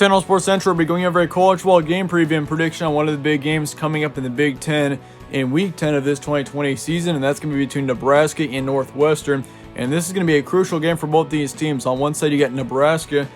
10 Sports Central will be going over a college football game preview and prediction on one of the big games coming up in the Big Ten in Week 10 of this 2020 season, and that's going to be between Nebraska and Northwestern. And this is going to be a crucial game for both these teams. On one side, you got Nebraska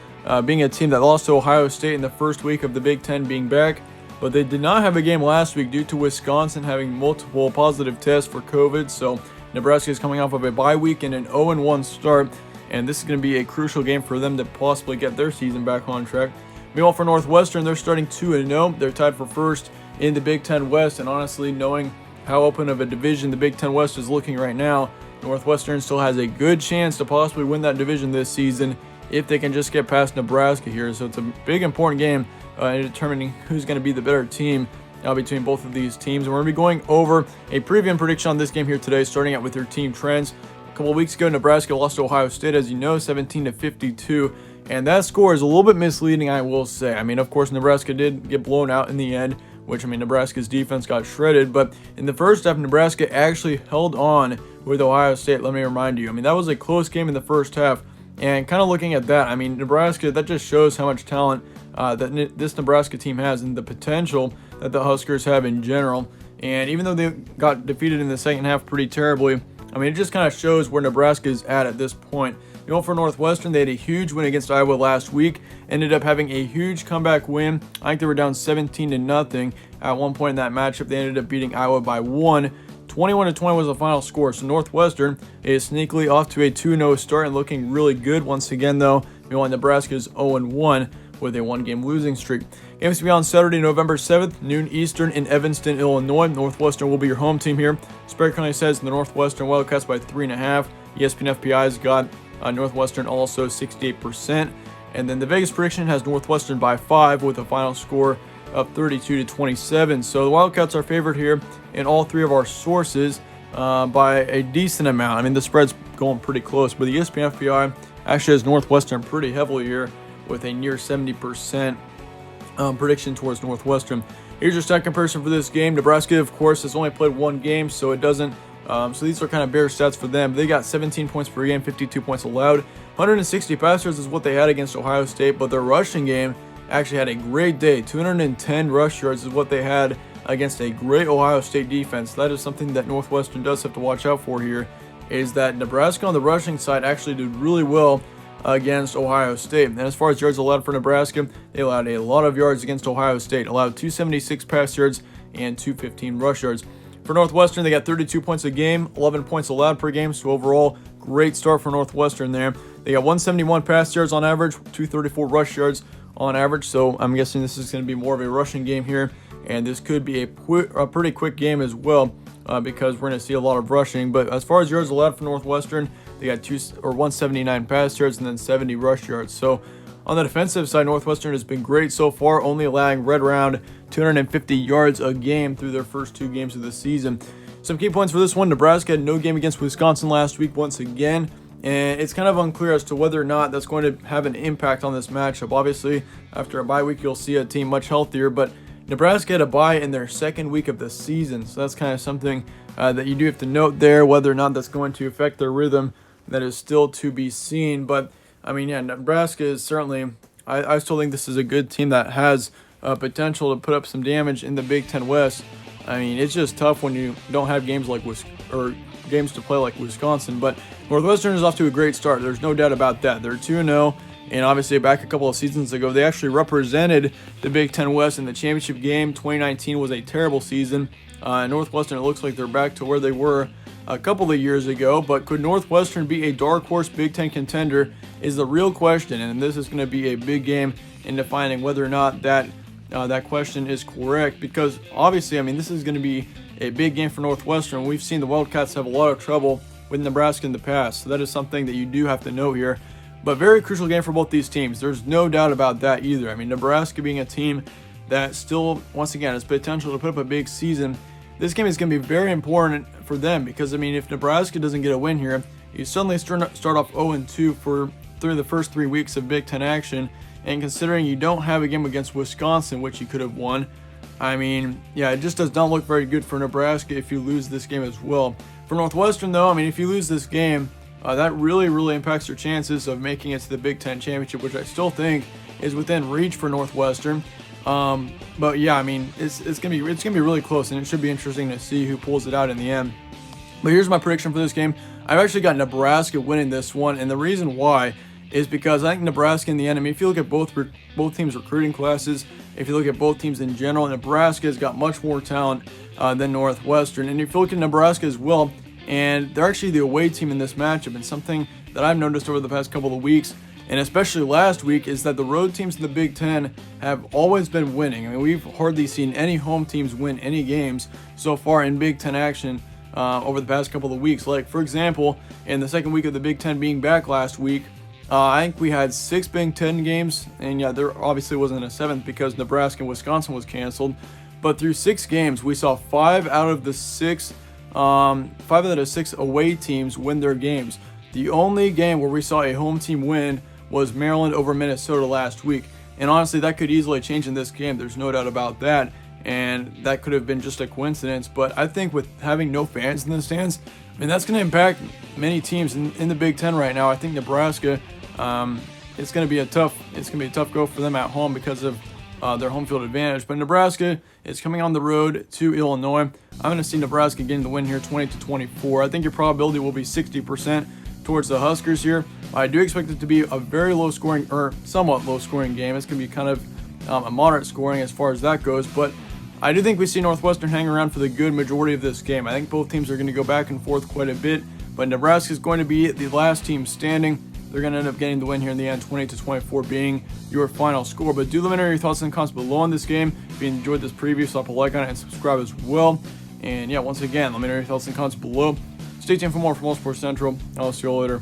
being a team that lost to Ohio State in the first week of the Big Ten being back, but they did not have a game last week due to Wisconsin having multiple positive tests for COVID. So Nebraska is coming off of a bye week and an 0-1 start, and this is going to be a crucial game for them to possibly get their season back on track. Meanwhile, for Northwestern, they're starting 2-0. They're tied for first in the Big Ten West, and honestly, knowing how open of a division the Big Ten West is looking right now, Northwestern still has a good chance to possibly win that division this season if they can just get past Nebraska here. So it's a big, important game in determining who's going to be the better team between both of these teams. And we're going to be going over a preview and prediction on this game here today, starting out with your team trends. A couple of weeks ago, Nebraska lost to Ohio State, as you know, 17-52. And that score is a little bit misleading, I will say. I mean, of course, Nebraska did get blown out in the end, which, I mean, Nebraska's defense got shredded. But in the first half, Nebraska actually held on with Ohio State, let me remind you. I mean, that was a close game in the first half. And kind of looking at that, I mean, Nebraska, that just shows how much talent that this Nebraska team has and the potential that the Huskers have in general. And even though they got defeated in the second half pretty terribly, I mean, it just kind of shows where Nebraska is at this point. You know, for Northwestern, they had a huge win against Iowa last week. Ended up having a huge comeback win. I think they were down 17-0 at one point in that matchup. They ended up beating Iowa by 1. 21-20 was the final score. So Northwestern is sneakily off to a 2-0 start and looking really good. Once again, though, meanwhile, Nebraska is 0-1 with a one-game losing streak. Games to be on Saturday, November 7th, noon Eastern in Evanston, Illinois. Northwestern will be your home team here. Spread currently says the Northwestern Wildcats by 3.5. ESPN FPI's got Northwestern also 68%. And then the Vegas prediction has Northwestern by 5 with a final score of 32-27. So the Wildcats are favored here in all three of our sources by a decent amount. I mean, the spread's going pretty close, but the ESPN FPI actually has Northwestern pretty heavily here with a near 70% prediction towards Northwestern. Here's your stat comparison for this game. Nebraska, of course, has only played one game, so it doesn't. So these are kind of bare stats for them. They got 17 points per game, 52 points allowed. 160 pass yards is what they had against Ohio State, but their rushing game actually had a great day. 210 rush yards is what they had against a great Ohio State defense. That is something that Northwestern does have to watch out for here, is that Nebraska on the rushing side actually did really well against Ohio State. And as far as yards allowed for Nebraska, they allowed a lot of yards against Ohio State. Allowed 276 pass yards and 215 rush yards. For Northwestern, they got 32 points a game, 11 points allowed per game. So overall, great start for Northwestern there. They got 171 pass yards on average, 234 rush yards on average. So I'm guessing this is going to be more of a rushing game here. And this could be a pretty quick game as well because we're going to see a lot of rushing. But as far as yards allowed for Northwestern, they got 179 pass yards and then 70 rush yards. So on the defensive side, Northwestern has been great so far, only allowing right around 250 yards a game through their first two games of the season. Some key points for this one: Nebraska had no game against Wisconsin last week once again, and it's kind of unclear as to whether or not that's going to have an impact on this matchup. Obviously, after a bye week, you'll see a team much healthier, but Nebraska had a bye in their second week of the season, so that's kind of something that you do have to note there. Whether or not that's going to affect their rhythm, that is still to be seen. But I mean, yeah, Nebraska is certainly, I still think this is a good team that has potential to put up some damage in the Big Ten West. I mean, it's just tough when you don't have games like games to play like Wisconsin. But Northwestern is off to a great start. There's no doubt about that. They're 2-0, and obviously back a couple of seasons ago, they actually represented the Big Ten West in the championship game. 2019 was a terrible season. Northwestern, it looks like they're back to where they were a couple of years ago, but could Northwestern be a dark horse Big Ten contender is the real question, and this is going to be a big game in defining whether or not that question is correct, because obviously, I mean, this is going to be a big game for Northwestern. We've seen the Wildcats have a lot of trouble with Nebraska in the past, so that is something that you do have to know here. But very crucial game for both these teams. There's no doubt about that either. I mean, Nebraska being a team that still, once again, has potential to put up a big season. This game is going to be very important for them because, I mean, if Nebraska doesn't get a win here, you suddenly start off 0-2 through the first 3 weeks of Big Ten action. And considering you don't have a game against Wisconsin, which you could have won, I mean, yeah, it just does not look very good for Nebraska if you lose this game as well. For Northwestern, though, I mean, if you lose this game, that really impacts your chances of making it to the Big Ten Championship, which I still think is within reach for Northwestern. But yeah, I mean, it's gonna be really close, and it should be interesting to see who pulls it out in the end. But here's my prediction for this game. I've actually got Nebraska winning this one, and the reason why is because I think Nebraska in the end, I mean, if you look at both teams' recruiting classes, if you look at both teams in general, Nebraska has got much more talent than Northwestern. And if you look at Nebraska as well, and they're actually the away team in this matchup, and something that I've noticed over the past couple of weeks, and especially last week, is that the road teams in the Big Ten have always been winning. I mean, we've hardly seen any home teams win any games so far in Big Ten action over the past couple of weeks. Like, for example, in the second week of the Big Ten being back last week, I think we had 6 Big Ten games, and yeah, there obviously wasn't a 7th because Nebraska and Wisconsin was canceled. But through 6 games, we saw 5 out of the 6 away teams win their games. The only game where we saw a home team win was Maryland over Minnesota last week. And honestly, that could easily change in this game. There's no doubt about that. And that could have been just a coincidence. But I think with having no fans in the stands, I mean, that's going to impact many teams in the Big Ten right now. I think Nebraska, it's going to be a tough go for them at home because of their home field advantage. But Nebraska is coming on the road to Illinois. I'm going to see Nebraska getting the win here, 20-24. I think your probability will be 60% towards the Huskers here. I do expect it to be a very low scoring, or somewhat low scoring game. It's going to be kind of a moderate scoring as far as that goes, but I do think we see Northwestern hang around for the good majority of this game. I think both teams are going to go back and forth quite a bit, but Nebraska is going to be the last team standing. They're going to end up getting the win here in the end, 20-24 being your final score. But do let me know your thoughts and comments below on this game. If you enjoyed this preview, slap a like on it and subscribe as well. And yeah, once again, let me know your thoughts and comments below. Stay tuned for more from All Sports Central. I'll see you all later.